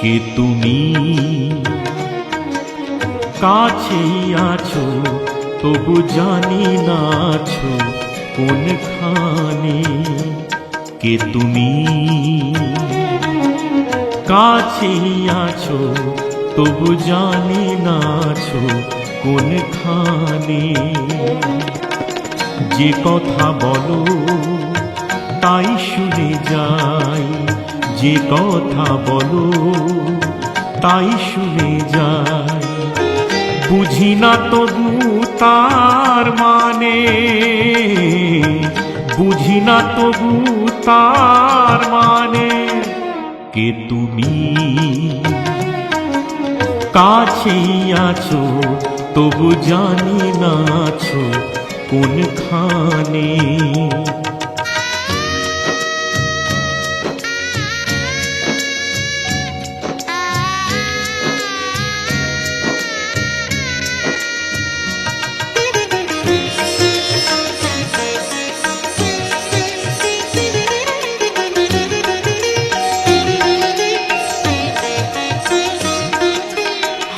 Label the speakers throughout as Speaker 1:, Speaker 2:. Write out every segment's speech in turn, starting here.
Speaker 1: কে তুমি? কাছেই আছো তবু জানি না আছো কোনখানে। কে তুমি? কাছেই আছো তবু জানি না আছো কোনখানে। যে কথা বলো তাই শুনে যাই, যে কথা বলো তাই শুনে যাই। বুঝি না তবু তার মানে, বুঝি না তবু তার মানে। কে তুমি? কাছেই আছো তবু জানি না আছো কোনখানে।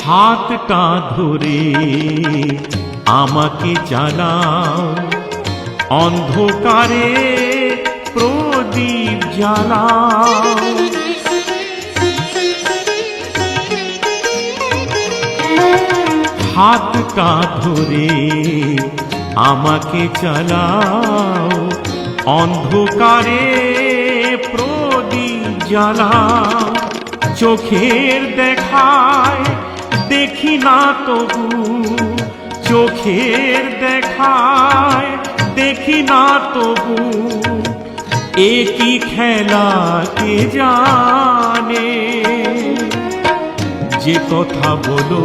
Speaker 1: হাতটা ধরে আমাকে চালাও, অন্ধকারে প্রদীপ জ্বালাও। হাতটা ধরে আমাকে চালাও, অন্ধকারে প্রদীপ জ্বালাও। চোখের দেখায় দেখি না তবু, চোখের দেখায় দেখি না তবু। একই খেলা কে জানে। যে কথা বলো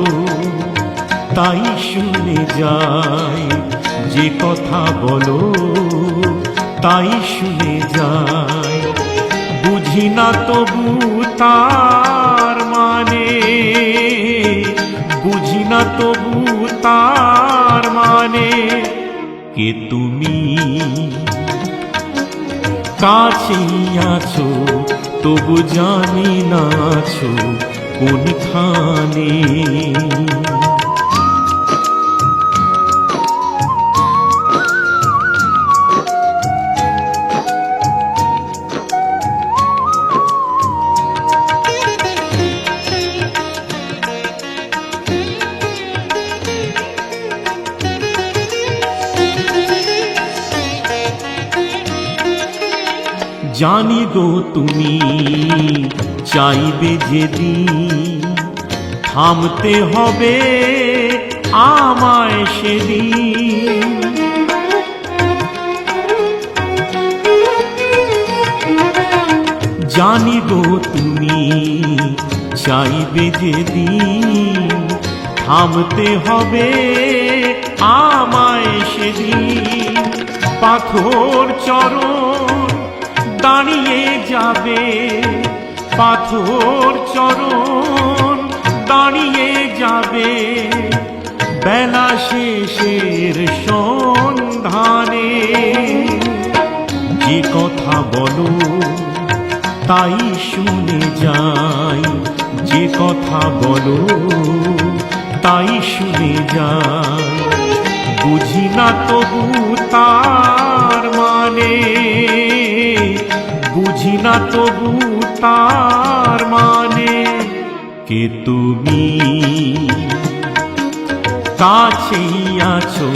Speaker 1: তাই শুনে যাই, যে কথা বলো তাই শুনে যাই। বুঝি না তবু তার মানে, বুঝি না তবু তার মানে। কে তুমি? কাছেই আছো তবু জানি না আছো কোনখানে। জানি গো তুমি চাইবে যেদিন, থামতে হবে আমায় সেদিন। জানি গো তুমি চাইবে যেদিন, থামতে হবে আমায় সেদিন। পাথর চরণ দাঁড়িয়ে যাবে, পাথর চরণ দাঁড়িয়ে যাবে। বেলা শেষের সন্ধানে। যে কথা বলো তাই শুনে যাই, যে কথা বলো তাই শুনে যাই। বুঝি না তবু তার মানে, বুঝি না তবু তার মানে। কে তুমি? কাছেই আছো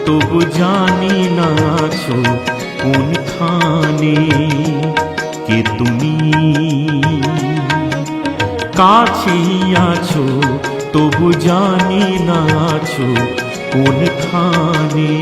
Speaker 1: তবু জানি না আছো কোনখানে। কে তুমি? কাছেই আছো তবু জানি না আছো কোনখানে।